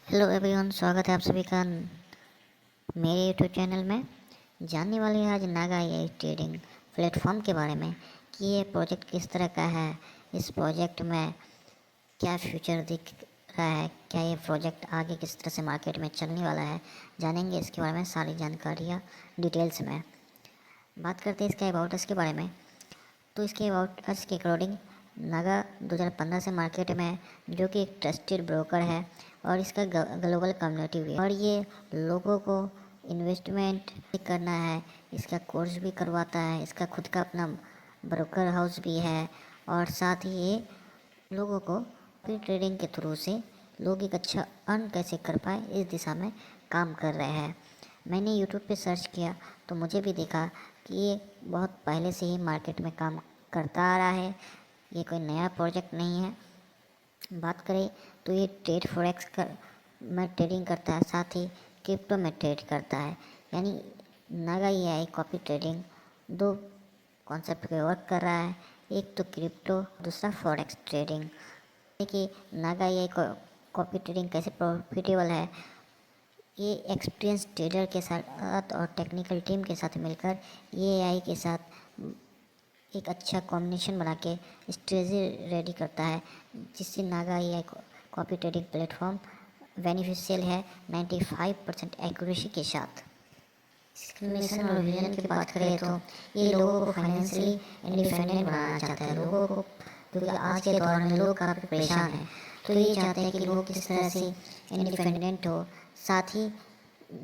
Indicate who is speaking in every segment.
Speaker 1: Hello everyone, स्वागत है आप सभी का मेरे यूट्यूब चैनल में। जानने वाले हैं आज नागा एआई ट्रेडिंग प्लेटफॉर्म के बारे में कि ये प्रोजेक्ट किस तरह का है, इस प्रोजेक्ट में क्या फ्यूचर दिख रहा है, क्या ये प्रोजेक्ट आगे किस तरह से मार्केट में चलने वाला है। जानेंगे इसके बारे में सारी जानकारियाँ डिटेल्स में। बात करते हैं इसके अबाउट अस के बारे में। तो इसके अबाउट अस के अकॉर्डिंग नागा 2015 से मार्केट में है, जो कि एक ट्रस्टेड ब्रोकर है और इसका ग्लोबल कम्युनिटी भी है और ये लोगों को इन्वेस्टमेंट करना है, इसका कोर्स भी करवाता है, इसका खुद का अपना ब्रोकर हाउस भी है और साथ ही ये लोगों को फ्री ट्रेडिंग के थ्रू से लोग एक अच्छा अर्न कैसे कर पाए इस दिशा में काम कर रहे हैं। मैंने यूट्यूब पे सर्च किया तो मुझे भी देखा कि ये बहुत पहले से ही मार्केट में काम करता आ रहा है, ये कोई नया प्रोजेक्ट नहीं है। बात करें तो ये ट्रेड फॉरेक्स में ट्रेडिंग करता है, साथ ही क्रिप्टो में ट्रेड करता है। यानी नागा एआई कॉपी ट्रेडिंग दो कॉन्सेप्ट पे वर्क कर रहा है, एक तो क्रिप्टो, दूसरा फॉरेक्स ट्रेडिंग। देखिए नागा एआई कॉपी ट्रेडिंग कैसे प्रॉफिटेबल है। ये एक्सपीरियंस ट्रेडर के साथ और टेक्निकल टीम के साथ मिलकर ये एआई के साथ एक अच्छा कॉम्बिनेशन बना के स्ट्रेटजी रेडी करता है, जिससे Naga AI copy trading platform beneficial है 95% एक्यूरेसी के साथ। मिशन और विजन की बात करें तो ये लोगों को फाइनेंशियली इंडिपेंडेंट बनाना चाहता है लोगों को, क्योंकि आज के दौर में लोग काफ़ी परेशान हैं। तो ये चाहते हैं कि लोग किस तरह से इंडिपेंडेंट हो, साथ ही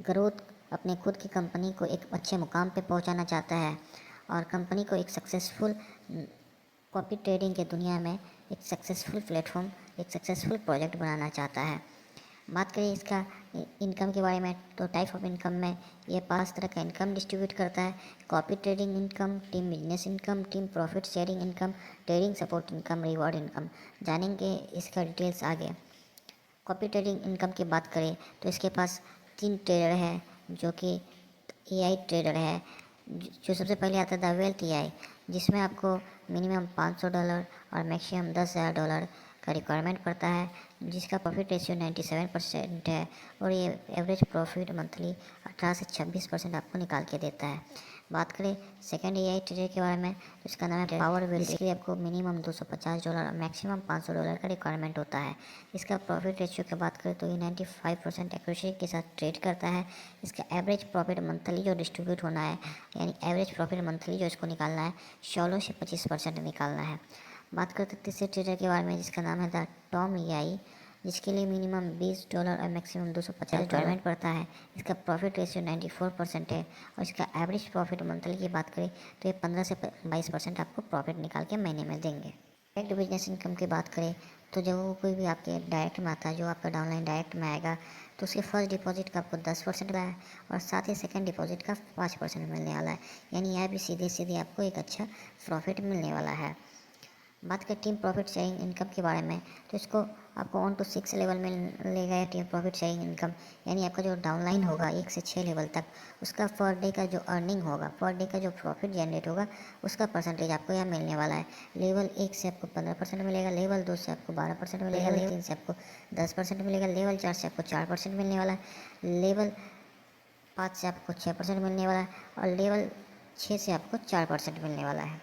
Speaker 1: ग्रोथ अपने खुद की कंपनी को एक अच्छे मुकाम पे पहुंचाना चाहता है और कंपनी को एक सक्सेसफुल कॉपी ट्रेडिंग के दुनिया में एक सक्सेसफुल प्लेटफॉर्म, एक सक्सेसफुल प्रोजेक्ट बनाना चाहता है। बात करें इसका इनकम के बारे में तो टाइप ऑफ इनकम में ये 5 तरह का इनकम डिस्ट्रीब्यूट करता है। Copy trading income, team business income, team profit sharing income, trading support income, reward income. जानेंगे इसका डिटेल्स आगे। कॉपी ट्रेडिंग इनकम की बात करें तो इसके पास 3 ट्रेडर है, जो कि एआई ट्रेडर है। जो सबसे पहले आता है द वेल्थ एआई, जिसमें आपको मिनिमम $500 और मैक्सिमम $10,000 का रिक्वायरमेंट पड़ता है, जिसका प्रॉफिट रेशियो 97% है और ये एवरेज प्रॉफिट मंथली 18 से 26% आपको निकाल के देता है। बात करें सेकेंड एआई ट्रेडर के बारे में तो इसका नाम है पावर वेल, इसके लिए आपको मिनिमम $250 और मैक्सिमम $500 का रिक्वायरमेंट होता है। इसका प्रॉफिट रेशियो की बात करें तो ये 95% एक्यूरेसी के साथ ट्रेड करता है। इसका एवरेज प्रॉफिट मंथली जो डिस्ट्रीब्यूट होना है, यानी एवरेज प्रॉफिट मंथली जो इसको निकालना है 16 से 25% निकालना है। बात करते तीसरे ट्रेडर के बारे में, जिसका नाम है द टॉम एआई, जिसके लिए मिनिमम $20 और मैक्सिमम $250 रिक्वायरमेंट पड़ता है। इसका प्रॉफिट रेशियो 94% है और इसका एवरेज प्रॉफिट मंथली की बात करें तो ये 15 से 22% आपको प्रॉफिट निकाल के महीने में देंगे। डायरेक्ट बिजनेस इनकम की बात करें तो जब वो कोई भी आपके डायरेक्ट में आता है, जो आपका डाउनलाइन डायरेक्ट में आएगा, तो उसके फर्स्ट डिपॉजिट का आपको 10% मिला है और साथ ही सेकंड डिपॉजिट का 5% मिलने वाला है। यानी यहाँ भी सीधे सीधे आपको एक अच्छा प्रॉफिट मिलने वाला है। बात करें टीम प्रॉफिट शेयरिंग इनकम के बारे में तो इसको आपको 1 to 6 लेवल में मिलेगा या टीम प्रॉफिट शेयरिंग इनकम। यानी आपका जो डाउनलाइन होगा 1 से 6 लेवल तक, उसका पर डे का जो अर्निंग होगा, पर डे का जो प्रॉफिट जनरेट होगा, उसका परसेंटेज आपको यहाँ मिलने वाला है। लेवल 1 से आपको 15% मिलेगा, लेवल 2 से आपको 12% मिलेगा, लेवल 3 से आपको 10% मिलेगा, लेवल 4 से आपको 4% मिलने वाला है, लेवल 5 से आपको 6% मिलने वाला है और लेवल 6 से आपको 4% मिलने वाला है।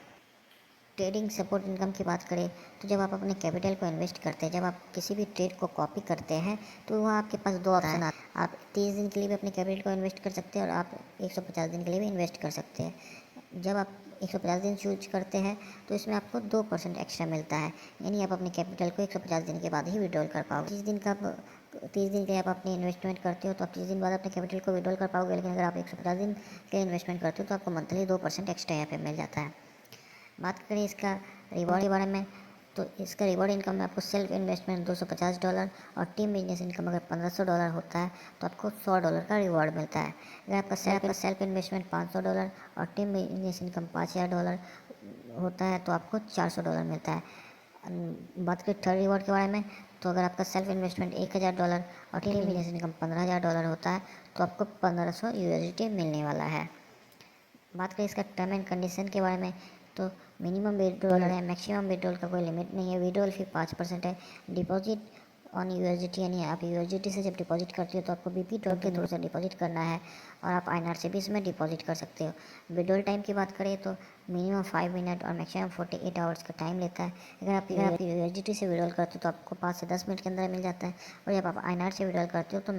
Speaker 1: ट्रेडिंग सपोर्ट इनकम की बात करें तो जब आप अपने कैपिटल को इन्वेस्ट करते हैं, जब आप किसी भी ट्रेड को कॉपी करते हैं, तो वहाँ आपके पास 2 ऑप्शन आते हैं। आप 30 दिन के लिए भी अपने कैपिटल को इन्वेस्ट कर सकते हैं और आप 150 दिन के लिए भी इन्वेस्ट कर सकते हैं। जब आप 150 दिन चूज करते हैं तो इसमें आपको 2% एक्स्ट्रा मिलता है, यानी आप अपने कैपिटल को 150 दिन के बाद ही विड्रॉल कर पाओगे। 30 दिन के लिए आप अपनी इन्वेस्टमेंट करते हो तो आप 30 दिन बाद अपने कैपिटल को विड्रॉल कर पाओगे, लेकिन अगर आप 150 दिन के लिए इन्वेस्टमेंट करते हो तो आपको मंथली 2% एक्स्ट्रा यहाँ पे मिल जाता है। बात करें इसका रिवॉर्ड के बारे में तो इसका रिवॉर्ड इनकम में आपको सेल्फ इन्वेस्टमेंट $250 और टीम बिजनेस इनकम अगर $1500 होता है तो आपको $100 का रिवॉर्ड मिलता है। अगर आपका सेल्फ इन्वेस्टमेंट $500 और टीम बिजनेस इनकम $5000 होता है तो आपको $400 मिलता है। बात करें थर्ड रिवॉर्ड के बारे में तो अगर आपका सेल्फ इन्वेस्टमेंट $1000 और टीम बिजनेस इनकम $15000 होता है तो आपको 1500 USDT मिलने वाला है। बात करें इसका टर्म एंड कंडीशन के बारे में तो मिनिमम विड्रॉल है, मैक्सिमम विड्रॉल का कोई लिमिट नहीं है, विड्रॉल फी 5% है, डिपॉजिट ऑन यूएसडीटी, यानी आप यूएसडीटी से जब डिपॉजिट करते हो तो आपको बीपी टॉक के थ्रू से डिपॉजिट करना है और आप आईएनआर से भी इसमें डिपॉजिट कर सकते हो। विड्रॉल टाइम की बात करें तो मिनिमम 5 मिनट और मैक्सिमम 48 आवर्स का टाइम लेता है। अगर आप यूएसडीटी से विड्रॉल करते हो तो आपको 5 से 10 मिनट के अंदर मिल जाता है, और जब आप आईएनआर से विड्रॉल करते हो तो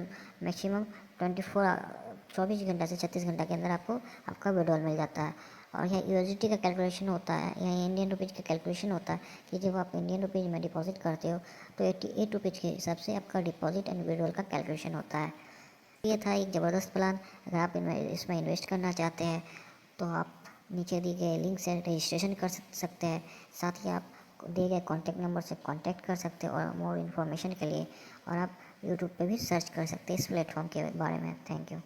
Speaker 1: मैक्सिमम 24 घंटा से 36 घंटा के अंदर आपको आपका विड्रॉल मिल जाता है। और यह यूएसडीटी का कैलकुलेशन होता है, यह इंडियन रुपीज़ का कैलकुलेशन होता है कि जब आप इंडियन रुपीज़ में डिपॉजिट करते हो तो 88 रुपीज़ के हिसाब से आपका डिपॉजिट एंड विड्रॉल का कैलकुलेशन होता है। ये था एक ज़बरदस्त प्लान। अगर आप इसमें इन्वेस्ट करना चाहते हैं तो आप नीचे दिए गए लिंक से रजिस्ट्रेशन कर सकते हैं। साथ ही आप दिए गए कॉन्टैक्ट नंबर से कॉन्टैक्ट कर सकते हैं और मोर इन्फॉर्मेशन के लिए। और आप यूट्यूब पे भी सर्च कर सकते हैं इस प्लेटफॉर्म के बारे में। Thank you.